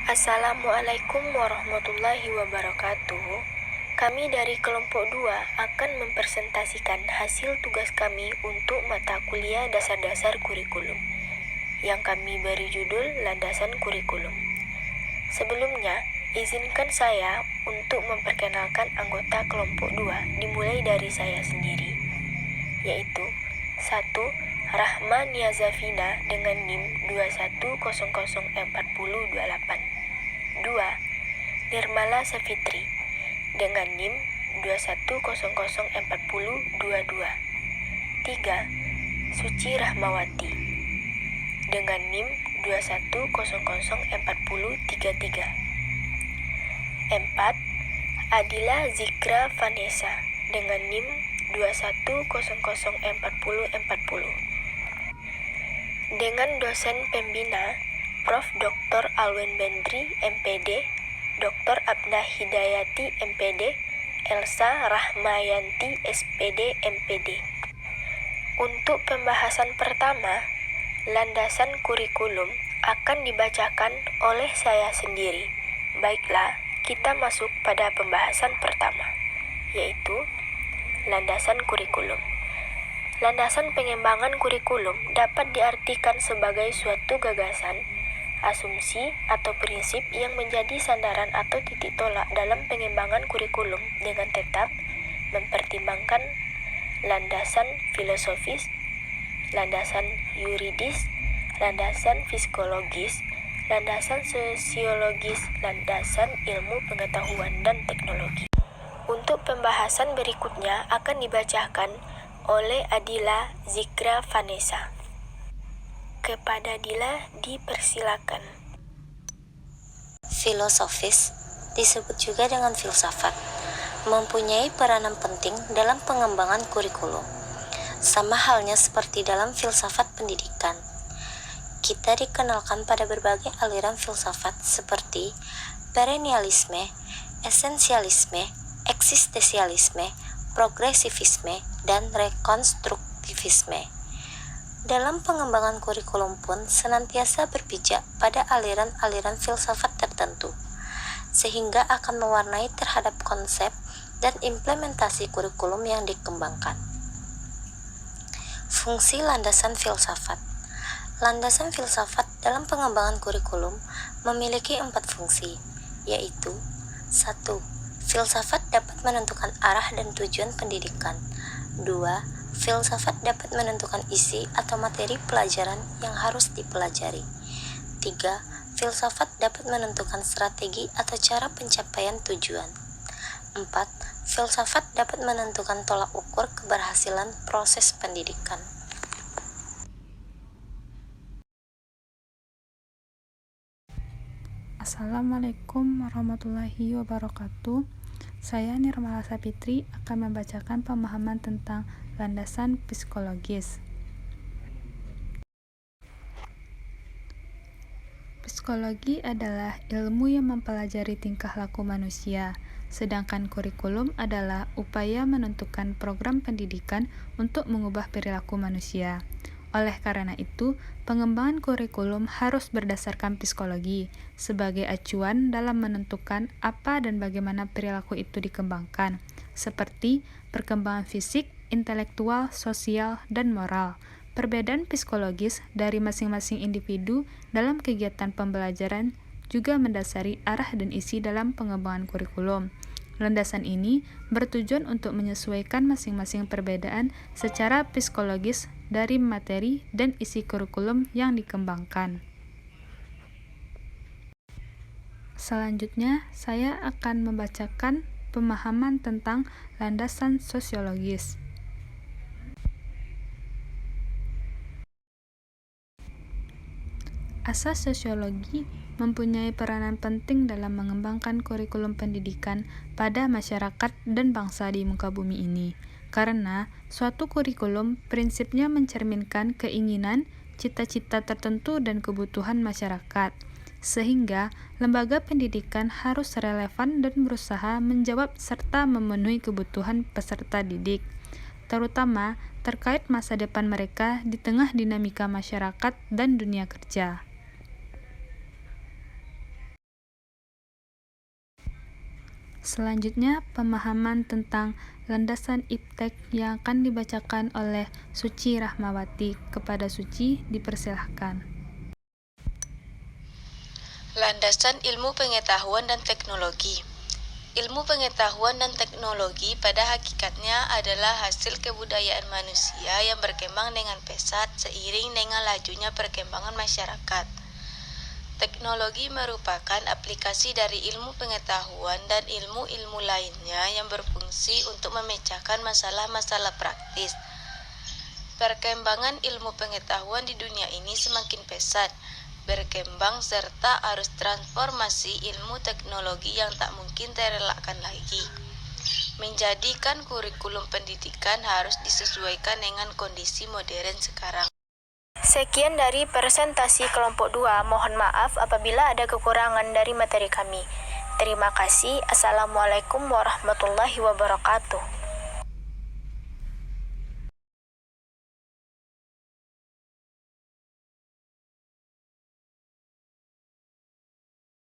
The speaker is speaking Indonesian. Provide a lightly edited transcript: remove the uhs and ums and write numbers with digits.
Assalamualaikum warahmatullahi wabarakatuh. Kami dari kelompok 2 akan mempresentasikan hasil tugas kami untuk mata kuliah dasar-dasar kurikulum yang kami beri judul Landasan Kurikulum. Sebelumnya, izinkan saya untuk memperkenalkan anggota kelompok 2 dimulai dari saya sendiri, yaitu 1. Rahma Niazafina dengan NIM 2100428. 2. Nirmala Safitri dengan NIM 2100422. 3. Suci Rahmawati dengan NIM 2100433. 4. Adila Zikra Vanessa dengan NIM 2100440. Dengan dosen pembina Prof. Dr. Alwen Bendri, MPD, Dr. Abna Hidayati, MPD, Elsa Rahmayanti, SPD, MPD. Untuk pembahasan pertama, landasan kurikulum akan dibacakan oleh saya sendiri. Baiklah, kita masuk pada pembahasan pertama, yaitu landasan kurikulum. Landasan pengembangan kurikulum dapat diartikan sebagai suatu gagasan, asumsi, atau prinsip yang menjadi sandaran atau titik tolak dalam pengembangan kurikulum dengan tetap mempertimbangkan landasan filosofis, landasan yuridis, landasan psikologis, landasan sosiologis, landasan ilmu pengetahuan dan teknologi. Untuk pembahasan berikutnya akan dibacakan oleh Adila Zikra Vanessa. Kepada Adila dipersilakan. Filosofis, disebut juga dengan filsafat, mempunyai peranan penting dalam pengembangan kurikulum. Sama halnya seperti dalam filsafat pendidikan. Kita dikenalkan pada berbagai aliran filsafat seperti perennialisme, esensialisme, eksistensialisme, progresivisme, dan rekonstruktivisme. Dalam pengembangan kurikulum pun senantiasa berpijak pada aliran-aliran filsafat tertentu, sehingga akan mewarnai terhadap konsep dan implementasi kurikulum yang dikembangkan. Fungsi landasan filsafat. Landasan filsafat dalam pengembangan kurikulum memiliki 4 fungsi, yaitu 1. Filsafat dapat menentukan arah dan tujuan pendidikan. 2. Filsafat dapat menentukan isi atau materi pelajaran yang harus dipelajari. 3. Filsafat dapat menentukan strategi atau cara pencapaian tujuan. 4. Filsafat dapat menentukan tolak ukur keberhasilan proses pendidikan. Assalamualaikum warahmatullahi wabarakatuh. Saya Nirmala Safitri akan membacakan pemahaman tentang landasan psikologis. Psikologi adalah ilmu yang mempelajari tingkah laku manusia, sedangkan kurikulum adalah upaya menentukan program pendidikan untuk mengubah perilaku manusia. Oleh karena itu, pengembangan kurikulum harus berdasarkan psikologi sebagai acuan dalam menentukan apa dan bagaimana perilaku itu dikembangkan, seperti perkembangan fisik, intelektual, sosial, dan moral. Perbedaan psikologis dari masing-masing individu dalam kegiatan pembelajaran juga mendasari arah dan isi dalam pengembangan kurikulum. Landasan ini bertujuan untuk menyesuaikan masing-masing perbedaan secara psikologis dari materi dan isi kurikulum yang dikembangkan. Selanjutnya, saya akan membacakan pemahaman tentang landasan sosiologis. Asas sosiologi mempunyai peranan penting dalam mengembangkan kurikulum pendidikan pada masyarakat dan bangsa di muka bumi ini, karena suatu kurikulum prinsipnya mencerminkan keinginan, cita-cita tertentu dan kebutuhan masyarakat, sehingga lembaga pendidikan harus relevan dan berusaha menjawab serta memenuhi kebutuhan peserta didik, terutama terkait masa depan mereka di tengah dinamika masyarakat dan dunia kerja. Selanjutnya, pemahaman tentang landasan iptek yang akan dibacakan oleh Suci Rahmawati. Kepada Suci, dipersilahkan. Landasan ilmu pengetahuan dan teknologi. Ilmu pengetahuan dan teknologi pada hakikatnya adalah hasil kebudayaan manusia yang berkembang dengan pesat seiring dengan lajunya perkembangan masyarakat. Teknologi merupakan aplikasi dari ilmu pengetahuan dan ilmu-ilmu lainnya yang berfungsi untuk memecahkan masalah-masalah praktis. Perkembangan ilmu pengetahuan di dunia ini semakin pesat, berkembang serta arus transformasi ilmu teknologi yang tak mungkin terelakkan lagi, menjadikan kurikulum pendidikan harus disesuaikan dengan kondisi modern sekarang. Sekian dari presentasi kelompok 2. Mohon maaf apabila ada kekurangan dari materi kami. Terima kasih. Assalamualaikum warahmatullahi wabarakatuh.